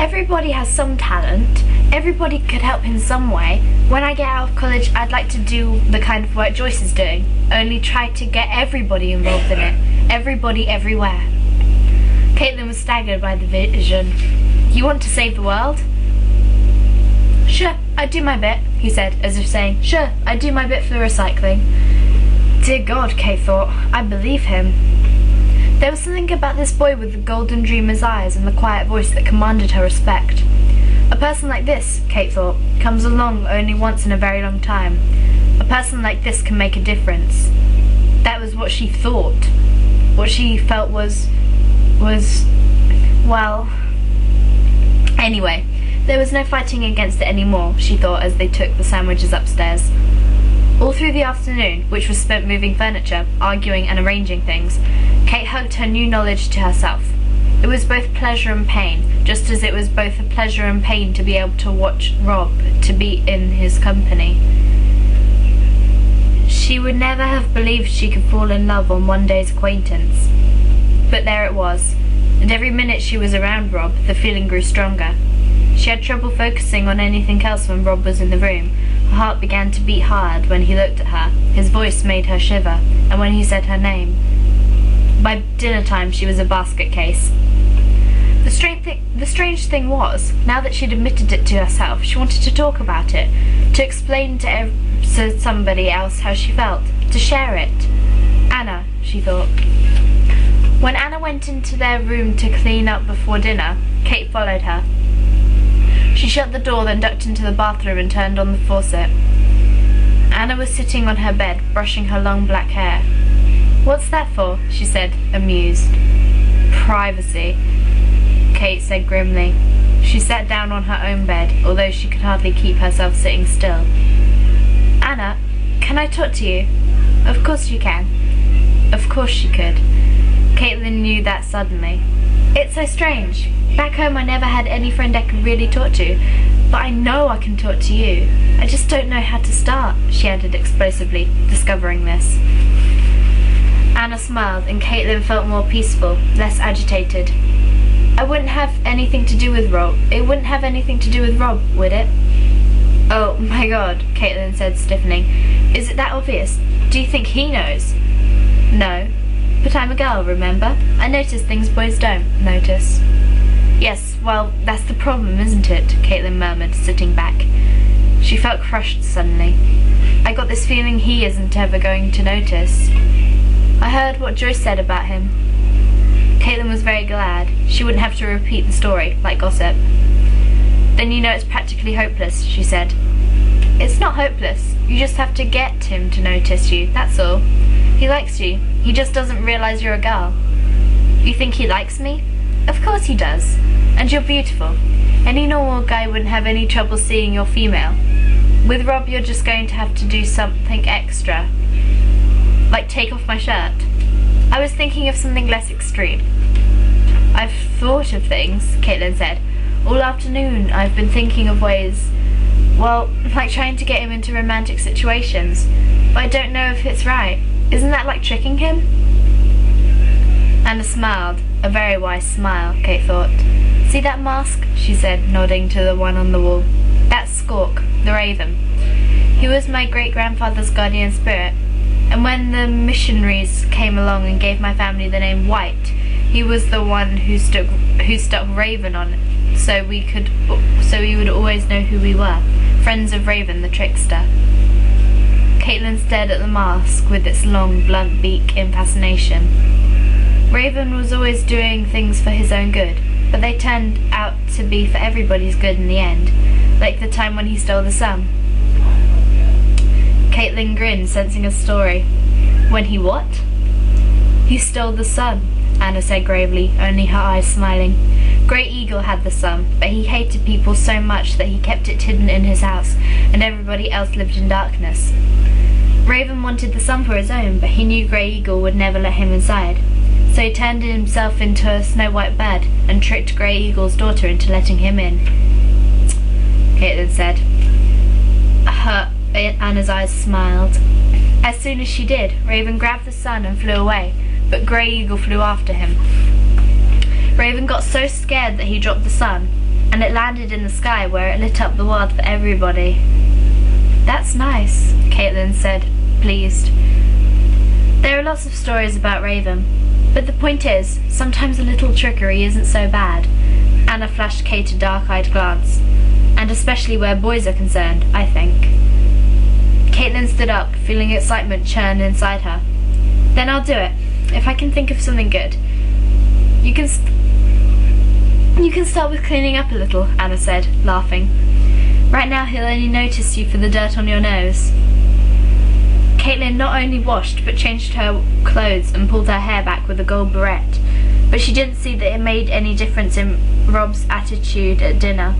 Everybody has some talent. Everybody could help in some way. When I get out of college, I'd like to do the kind of work Joyce is doing. Only try to get everybody involved in it. Everybody, everywhere. Caitlin was staggered by the vision. You want to save the world? Sure, I'd do my bit, he said, as if saying, sure, I'd do my bit for recycling. Dear God, Kate thought, I believe him. There was something about this boy with the golden dreamer's eyes and the quiet voice that commanded her respect. A person like this, Kate thought, comes along only once in a very long time. A person like this can make a difference. That was what she thought. What she felt was, well... Anyway, there was no fighting against it anymore, she thought as they took the sandwiches upstairs. All through the afternoon, which was spent moving furniture, arguing and arranging things, Kate hugged her new knowledge to herself. It was both pleasure and pain, just as it was both a pleasure and pain to be able to watch Rob, to be in his company. She would never have believed she could fall in love on one day's acquaintance. But there it was, and every minute she was around Rob, the feeling grew stronger. She had trouble focusing on anything else when Rob was in the room. Her heart began to beat hard when he looked at her. His voice made her shiver, and when he said her name. By dinner time, she was a basket case. The strange thing was, now that she'd admitted it to herself, she wanted to talk about it, to explain to somebody else how she felt, to share it. Anna, she thought. When Anna went into their room to clean up before dinner, Kate followed her. She shut the door, then ducked into the bathroom and turned on the faucet. Anna was sitting on her bed, brushing her long black hair. What's that for? She said, amused. Privacy, Kate said grimly. She sat down on her own bed, although she could hardly keep herself sitting still. Anna, can I talk to you? Of course you can. Of course she could. Caitlin knew that suddenly. It's so strange. Back home I never had any friend I could really talk to, but I know I can talk to you. I just don't know how to start, she added explosively, discovering this. Anna smiled, and Caitlin felt more peaceful, less agitated. I wouldn't have anything to do with Rob. It wouldn't have anything to do with Rob, would it? Oh my God, Caitlin said, stiffening. Is it that obvious? Do you think he knows? No. But I'm a girl, remember? I notice things boys don't notice. Yes, well, that's the problem, isn't it? Caitlin murmured, sitting back. She felt crushed suddenly. I got this feeling he isn't ever going to notice. I heard what Joyce said about him. Caitlin was very glad. She wouldn't have to repeat the story, like gossip. Then you know it's practically hopeless, she said. It's not hopeless. You just have to get him to notice you, that's all. He likes you. He just doesn't realize you're a girl. You think he likes me? Of course he does. And you're beautiful. Any normal guy wouldn't have any trouble seeing you're female. With Rob, you're just going to have to do something extra. Like take off my shirt. I was thinking of something less extreme. I've thought of things, Caitlin said. All afternoon I've been thinking of ways, well, like trying to get him into romantic situations. But I don't know if it's right. Isn't that like tricking him? Anna smiled, a very wise smile, Kate thought. See that mask? She said, nodding to the one on the wall. That's Squawk, the raven. He was my great-grandfather's guardian spirit, and when the missionaries came along and gave my family the name White, he was the one who stuck Raven on it, so we would always know who we were, friends of Raven the trickster. Caitlin stared at the mask with its long, blunt beak in fascination. Raven was always doing things for his own good, but they turned out to be for everybody's good in the end, like the time when he stole the sun. Caitlin grinned, sensing a story. When he what? He stole the sun, Anna said gravely, only her eyes smiling. Grey Eagle had the sun, but he hated people so much that he kept it hidden in his house, and everybody else lived in darkness. Raven wanted the sun for his own, but he knew Grey Eagle would never let him inside. So he turned himself into a snow-white bird and tricked Grey Eagle's daughter into letting him in, Caitlin said. Anna's eyes smiled. As soon as she did, Raven grabbed the sun and flew away, but Grey Eagle flew after him. Raven got so scared that he dropped the sun, and it landed in the sky where it lit up the world for everybody. "That's nice," Caitlin said, pleased. There are lots of stories about Raven, but the point is, sometimes a little trickery isn't so bad. Anna flashed Kate a dark-eyed glance. "And especially where boys are concerned, I think." Caitlin stood up, feeling excitement churn inside her. "Then I'll do it, if I can think of something good. You can start with cleaning up a little," Anna said, laughing. "Right now he'll only notice you for the dirt on your nose." Caitlin not only washed but changed her clothes and pulled her hair back with a gold barrette, but she didn't see that it made any difference in Rob's attitude at dinner.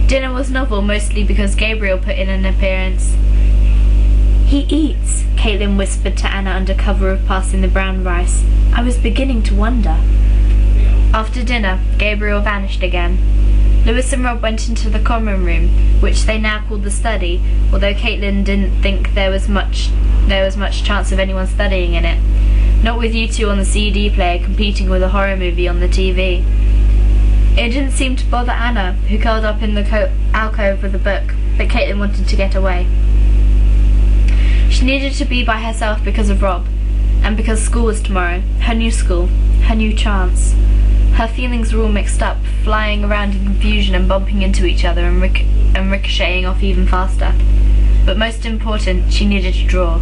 Dinner was novel mostly because Gabriel put in an appearance. "He eats," Caitlin whispered to Anna under cover of passing the brown rice. "I was beginning to wonder." After dinner, Gabriel vanished again. Lewis and Rob went into the common room, which they now called the study, although Caitlin didn't think there was much chance of anyone studying in it. Not with you two on the CD player competing with a horror movie on the TV. It didn't seem to bother Anna, who curled up in the alcove with a book, but Caitlin wanted to get away. She needed to be by herself because of Rob, and because school was tomorrow, her new school, her new chance. Her feelings were all mixed up, flying around in confusion and bumping into each other and ricocheting off even faster. But most important, she needed to draw.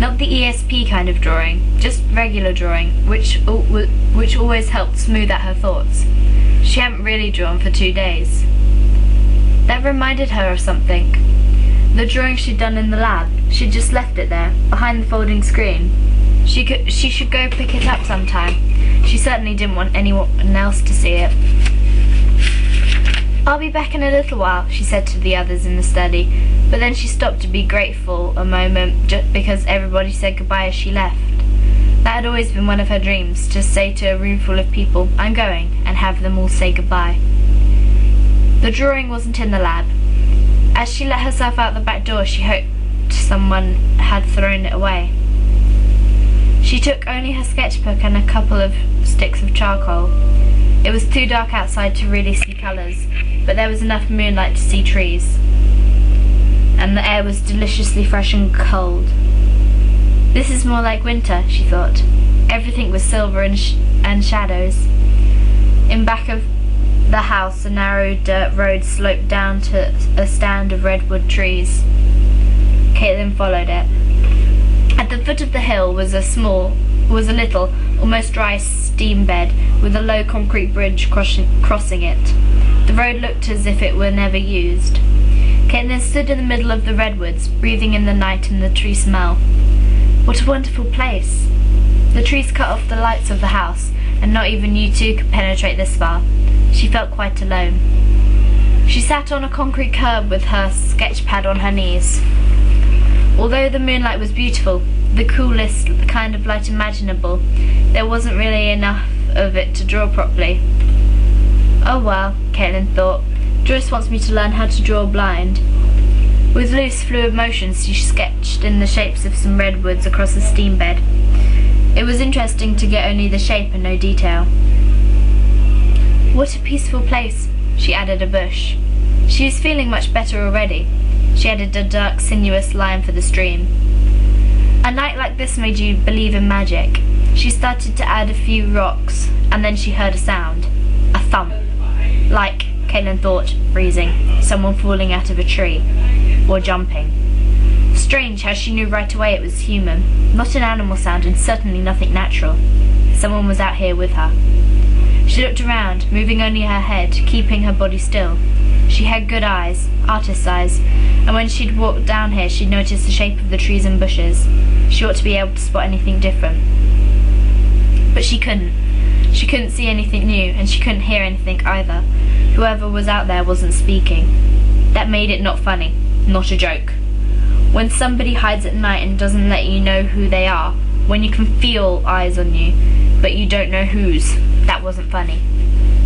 Not the ESP kind of drawing, just regular drawing, which always helped smooth out her thoughts. She hadn't really drawn for 2 days. That reminded her of something. The drawing she'd done in the lab, she'd just left it there, behind the folding screen. She should go pick it up sometime. She certainly didn't want anyone else to see it. "I'll be back in a little while," she said to the others in the study, but then she stopped to be grateful a moment just because everybody said goodbye as she left. That had always been one of her dreams, to say to a room full of people, "I'm going," and have them all say goodbye. The drawing wasn't in the lab. As she let herself out the back door, she hoped someone had thrown it away. She took only her sketchbook and a couple of sticks of charcoal. It was too dark outside to really see colours, but there was enough moonlight to see trees. And the air was deliciously fresh and cold. This is more like winter, she thought. Everything was silver and shadows. In back of the house, a narrow dirt road sloped down to a stand of redwood trees. Caitlin followed it. At the foot of the hill was a little, almost dry steam bed with a low concrete bridge crossing it. The road looked as if it were never used. Caitlin stood in the middle of the redwoods, breathing in the night and the tree smell. What a wonderful place! The trees cut off the lights of the house, and not even you two could penetrate this far. She felt quite alone. She sat on a concrete curb with her sketch pad on her knees. Although the moonlight was beautiful, the coolest kind of light imaginable, there wasn't really enough of it to draw properly. Oh well, Caitlin thought, Joyce wants me to learn how to draw blind. With loose, fluid motions, she sketched in the shapes of some redwoods across a steam bed. It was interesting to get only the shape and no detail. What a peaceful place, she added a bush. She was feeling much better already. She added a dark, sinuous line for the stream. A night like this made you believe in magic. She started to add a few rocks, and then she heard a sound. A thump. Like, Caitlin thought, freezing, someone falling out of a tree. Or jumping. Strange how she knew right away it was human. Not an animal sound, and certainly nothing natural. Someone was out here with her. She looked around, moving only her head, keeping her body still. She had good eyes, artist's eyes, and when she'd walked down here she'd noticed the shape of the trees and bushes. She ought to be able to spot anything different. But she couldn't. She couldn't see anything new, and she couldn't hear anything either. Whoever was out there wasn't speaking. That made it not funny, not a joke. When somebody hides at night and doesn't let you know who they are, when you can feel eyes on you, but you don't know whose, that wasn't funny.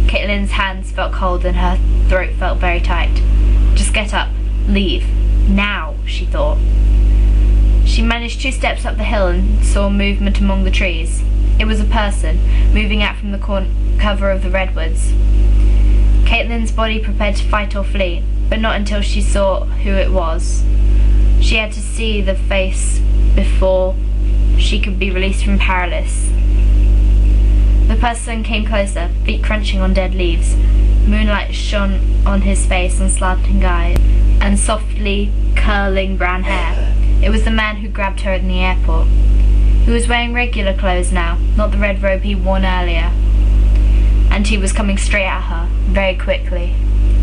Caitlin's hands felt cold and her throat felt very tight. Just get up. Leave. Now, she thought. She managed 2 steps up the hill and saw movement among the trees. It was a person, moving out from the cover of the redwoods. Caitlin Aylin's body prepared to fight or flee, but not until she saw who it was. She had to see the face before she could be released from paralysis. The person came closer, feet crunching on dead leaves. Moonlight shone on his face and slanting eyes, and softly curling brown hair. It was the man who grabbed her in the airport. He was wearing regular clothes now, not the red robe he'd worn earlier. And he was coming straight at her, very quickly.